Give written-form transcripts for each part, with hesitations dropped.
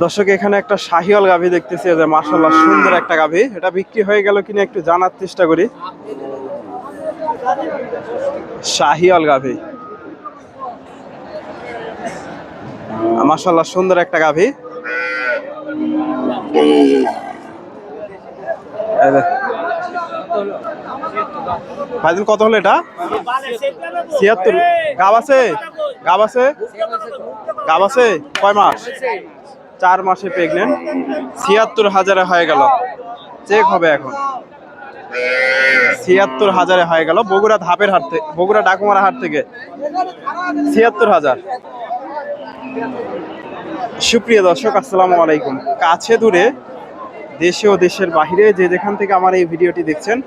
দর্শক এখানে একটা শাহিওয়াল গাভী দেখতেছি, যে মাশাআল্লাহ সুন্দর একটা গাভী। এটা বিক্রি হয়ে গেল কিনা একটু জানার চেষ্টা করি। শাহিওয়াল গাভী, মাশাআল্লাহ সুন্দর একটা গাভী। ভাইজান কত হলো এটা? 76। গাব আছে? গাব আছে? গাব আছে? কয় মাস? 4 মাসে প্রেগনেন্ট। 76,000 হয়ে গেল। চেক হবে এখন। 76,000 হয়ে গেল। বগুড়া ধাপের হাট থেকে, বগুড়া ডাকুমারা হাট থেকে 76,000। সুপ্রিয় দর্শক আসসালামু আলাইকুম। কাছে দূরে, দেশে ও দেশের বাহিরে যে যেখান থেকে আমার এই ভিডিওটি দেখছেন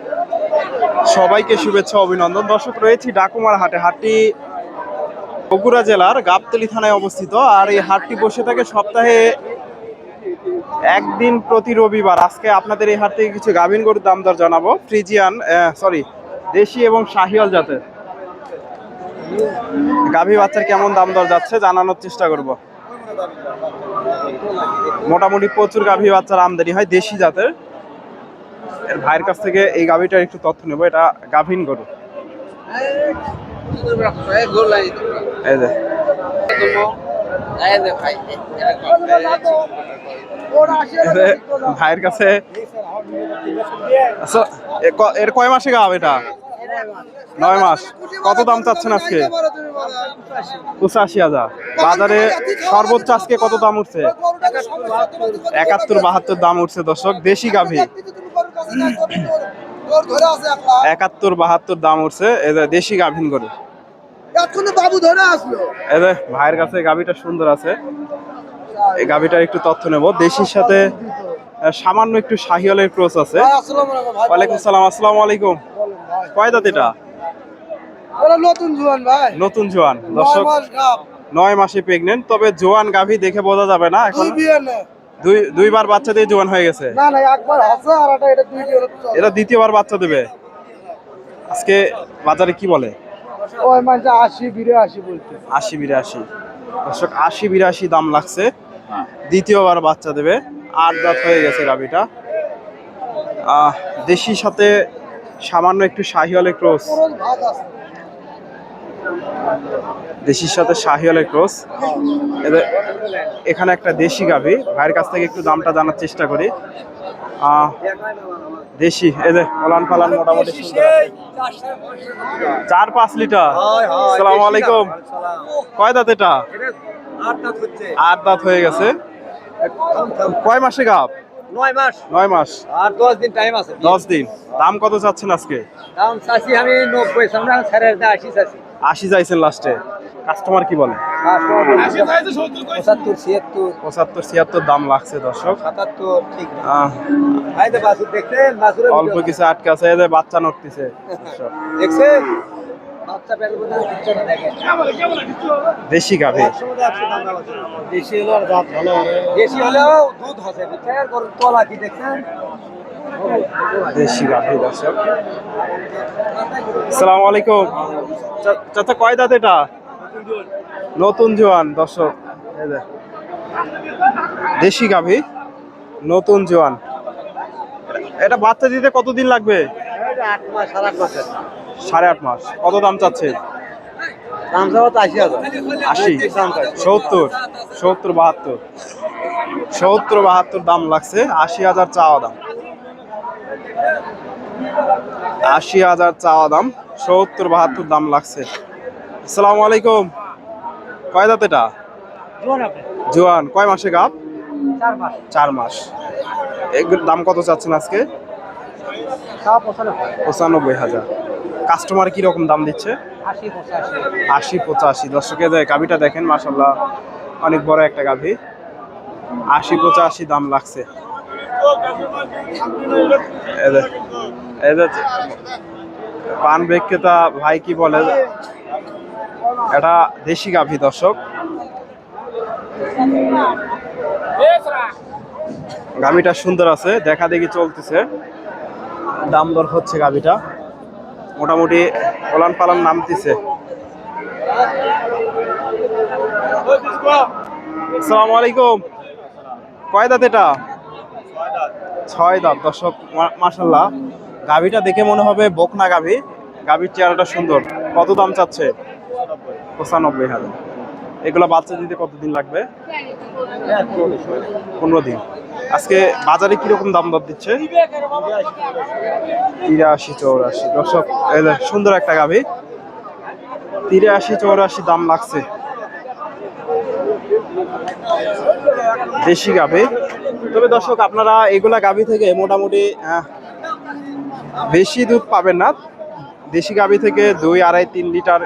সবাইকে শুভেচ্ছা অভিনন্দন। দর্শক রয়েছি ডাকুমারা হাটে। হাটটি বগুড়া জেলার গাবতলী থানায় অবস্থিত। আর এই হাটটি বসে থাকে সপ্তাহে একদিন প্রতি রবিবার। আজকে আপনাদের এই হাট থেকে কিছু গাভীন গরুর দাম দর জানাবো। ফ্রিজিয়ান দেশি এবং শাহিওয়াল জাতের গাভী বাচ্চার কেমন দাম দর যাচ্ছে জানানোর চেষ্টা করব। মোটামুটি প্রচুর গাভী বাচ্চার আমদানি হয় দেশি জাতের। এর ভাইয়ের কাছ থেকে এই গাভীটার একটু তথ্য নেব। এটা গাভীন গরু। এই যে ভাইয়ের কাছে এর কয় মাসে গাভ এটা? 9 মাস। কত দাম চাচ্ছেন আজকে? 85,000। বাজারে সর্বোচ্চ আজকে কত দাম উঠছে? 71-72 দাম উঠছে দর্শক। দেশি গাভী 71-72 দাম উঠছে। দেশি গাভীন গরু। ভাইয়ের কাছে গাভীটা সুন্দর আছে। এই গাভীটার একটু তথ্য নেব। দেশির সাথে সামান্য একটু শাহিওয়ালের ক্রস আছে। ওয়ালাইকুম সালাম। আসসালামু আলাইকুম। কয় দাঁত এটা? নতুন জোয়ান ভাই। নতুন জোয়ান দর্শক। 9 মাসে প্রেগনেন্ট। তবে জোয়ান গাভী দেখে বোঝা যাবে না। এখন দুইবার বাচ্চা দিয়ে জোয়ান হয়ে গেছে। না না, একবার আছে আর এটা দ্বিতীয়বার বাচ্চা দেবে। আজকে বাজারে কি বলে? ওই মানে 80-82 বলতে। 80-82 দর্শক। 80-82 দাম লাগছে। দ্বিতীয়বার বাচ্চা দেবে। 8 দাঁত হয়ে গেছে গাভীটা। দেশির সাথে সামান্য একটু শাহিওয়ালের ক্রস। দেশির সাথে শাহিওয়ালের ক্রস। এখানে একটা দেশি গাভী। ভাইয়ের কাছ থেকে একটু দামটা জানার চেষ্টা করি। দেশি ওলান পালান মোটামুটি 4-5 লিটার। আসসালামু আলাইকুম। কয় দাঁত এটা? 8 দাঁত হয়ে গেছে। কয় মাসে গাভ? 9 মাস আর 10 দিন টাইম আছে। 10 দিন। দাম কত চাচ্ছেন আজকে? দাম চাচ্ছি আমি 90, সামনে 80 চাচ্ছি। 80 চাইছেন লাস্টে। কাস্টমার কি বলে? 75-76 দাম লাগছে দর্শক। 77 ঠিক না। ভাই তো বাছুর দেখছেন? বাছুরের অল্প কিছু আটকে আছে। এই যে বাচ্চা নড়তেছে দেখছেন? বাচ্চা পেলে বোধহয় দিচ্ছে না, দেখেন। দেশি গাভী। দেশি হলে আর দাঁত ভালো হবে। দেশি হলেও দুধ হবে, বুঝছেন? গরুর তলা কি দেখছেন? দেশি গাভী দর্শক। আসসালামু আলাইকুম। চাচা কয় দাঁত এটা? নতুন জোয়ান দর্শক। এই যে দেশি গাভী নতুন জোয়ান। এটা বাচ্চা দিতে কতদিন লাগবে? 8 মাস, 8.5 মাস। 8.5 মাস। কত দাম চাচ্ছে? দাম চাওয়া তো 80,000। 80, 70, 72, 72 দাম লাগছে। 80,000 চাওয়া দাম। 80,000 চাওয়া দাম। 70-72 দাম লাগছে। আসসালামু আলাইকুম। কয় দাঁত এটা? জোয়ান। কয় মাসে গাভ? 4 মাস। 4 মাস। এগুলোর দাম কত চাচ্ছেন আজকে? 95,000। কাস্টমার কি রকম দাম দিচ্ছে? 80-85। দর্শকের গাভীটা দেখেন মাশাআল্লাহ অনেক বড় একটা গাভী। 80-85 দাম লাগছে। পান বিক্রেতা ভাই কি বলে? এটা দেশি গাভী দর্শক। গাভীটা সুন্দর আছে, দেখা দেখি চলতেছে। দাম দর হচ্ছে গাভীটা। মোটামুটি ওলান পালান নামতেছে। আসসালামু আলাইকুম। কয় দাঁত এটা? 6 দাঁত। দর্শক মাশাআল্লাহ, গাভীটা দেখে মনে হবে বকনা গাভী। গাভীর চেহারাটা সুন্দর। কত দাম চাচ্ছে? 95,000। এগুলো বাচ্চা দিতে কতদিন লাগবে? 15 দিন। আজকে বাজারে কিরকম দাম দর দিচ্ছে? 83-84। দর্শক এই যে সুন্দর একটা গাভী, 83-84 দাম লাগছে। দেশি গাভী। তবে দর্শক আপনারা এগুলা গাভী থেকে মোটামুটি বেশি দুধ পাবেন না। দেশি গাভী থেকে 2, 2.5, 3 লিটার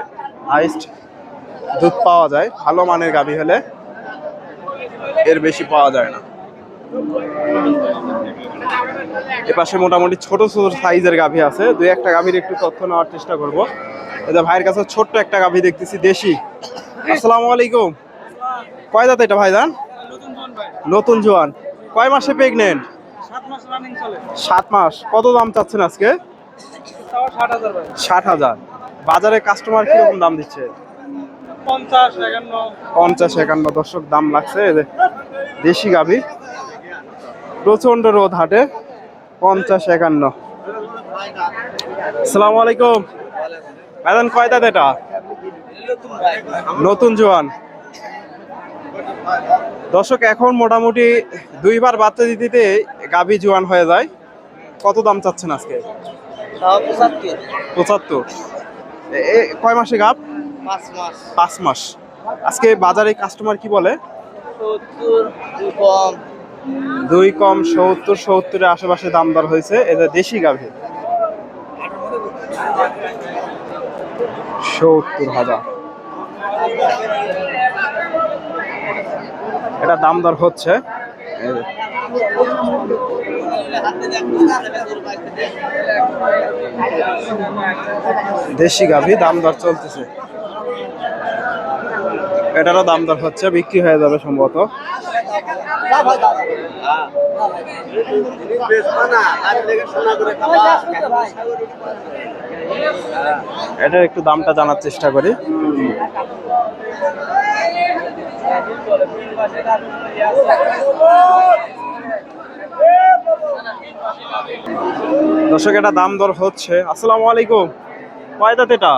হাইস্ট দুধ পাওয়া যায় ভালো মানের গাভী হলে, এর বেশি পাওয়া যায় না। এপাশে মোটামুটি ছোট ছোট সাইজের গাভী আছে, 2-1টা গাভীর একটু তথ্য নেওয়ার চেষ্টা করব। এই যে ভাইয়ের কাছে ছোট্ট একটা গাভী দেখতেছি দেশি। আসসালামু আলাইকুম। কয় দাঁত এটা ভাইজান? নতুন জোয়ান। কয় মাসে প্রেগনেন্ট? 7 মাস। কত দাম চাচ্ছেন আজকে? 60,000। বাজারে কাস্টমার কিরকম দাম দিচ্ছে? 50-51। দর্শক দাম লাগছে। এই যে দেশি গাভী, প্রচন্ড রোদ হাটে। 50-51। আসসালামু আলাইকুম ভাইজান। কয় দাঁত এটা? নতুন জোয়ান। দর্শক এখন মোটামুটি 2বার বাচ্চা দিতে গাভী জোয়ান হয়ে যায়। কত দাম চাচ্ছেন আজকে? 75। কয় মাসে গাভ? 5 মাস। আজকে বাজারে কাস্টমার কি বলে? 2 কম 70-70 আশেপাশে দাম দর হয়েছে। এটা দেশি গাভী। 70,000 এটা দাম দর হচ্ছে। দেশি গাভী দাম দর চলতেছে। এটারও দাম দর হচ্ছে, বিক্রি হয়ে যাবে সম্ভবত। এটার একটু দামটা জানার চেষ্টা করি। দর্শক এটা দাম দর হচ্ছে। আসসালামু আলাইকুম। কয় দাঁত এটা?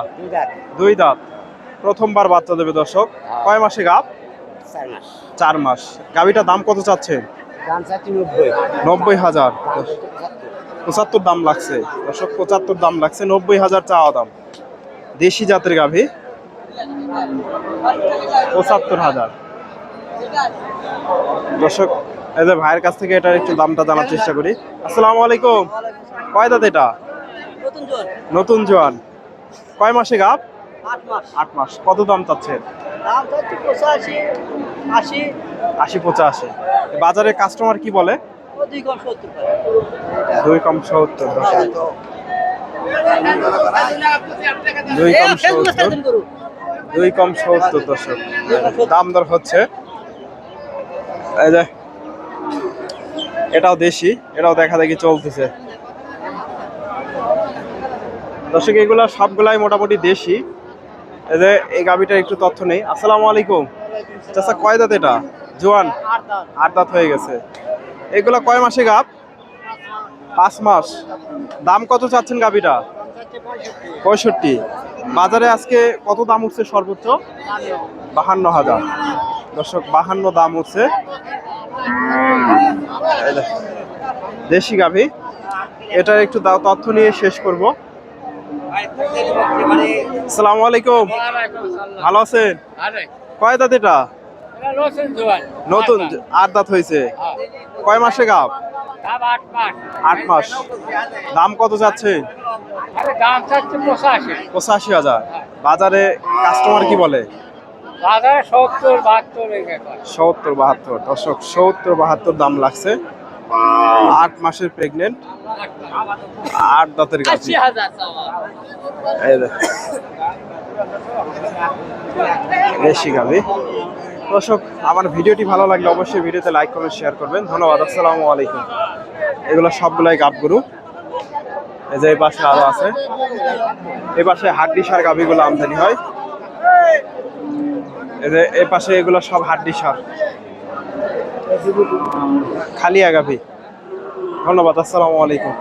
2 দাঁত। প্রথমবার বাচ্চা দেবে দর্শক। কয় মাসে গাভ? 4 মাস। গাভীটার দাম কত চাচ্ছে? 90,000। 75 দাম লাগছে দর্শক। 75 দাম লাগছে। 90,000 চাওয়া দাম। দেশি জাতের গাভী। 75,000। দর্শক এই যে ভাইয়ের কাছ থেকে এটার একটু দামটা জানার চেষ্টা করি। আসসালামু আলাইকুম। কয় দাঁত এটা? নতুন জোয়ান। কয় মাসে গাভ? 8 মাস। কত দাম চাচ্ছে? 80-85। বাজারে কাস্টমার কি বলে? 2 কম 70। 2 কম 70 দর্শক দাম দর হচ্ছে। এই যে এটাও দেশি, এটাও দেখা দেখি চলতেছে। দর্শক এগুলা সবগুলাই মোটামুটি দেশি। এই যে এই গাভীটার একটু তথ্য নেই। আসসালামু আলাইকুম চাচা। কয় দাঁত এটা? জোয়ান। 8 দাঁত হয়ে গেছে। এগুলা কয় মাসে গাভ? 5 মাস। দাম কত চাচ্ছেন গাভীটা? 65। বাজারে আজকে কত দাম উঠছে সর্বোচ্চ? 52,000। দর্শক 52 দাম উঠছে। দেশি গাভী। এটার একটু তথ্য নিয়ে শেষ করব। আসসালামু আলাইকুম। ভালো আছেন? কয় দাঁত এটা? নতুন 8 দাঁত হয়েছে। কয় মাসে গাভ? 8 মাস। দাম কত যাচ্ছে? 85,000। বাজারে কাস্টমার কি বলে? 70-72। দর্শক 70-72 দাম লাগছে। 8 মাসের প্রেগনেন্ট, 8 দাঁতের গাভী। দেশি গাভী। দর্শক আমার ভিডিওটি ভালো লাগলে অবশ্যই ভিডিওতে লাইক কমেন্ট শেয়ার করবেন। ধন্যবাদ। আসসালামু আলাইকুম। এগুলো সবগুলাই গাভ গরু। এই যে এই পাশে আরো আছে। এই পাশে হাড্ডি সার গাভীগুলো আমদানি হয়। এই যে এই পাশে এগুলো সব হাড্ডি সার। খালি আগাভি। ধন্যবাদ, আসসালামু আলাইকুম।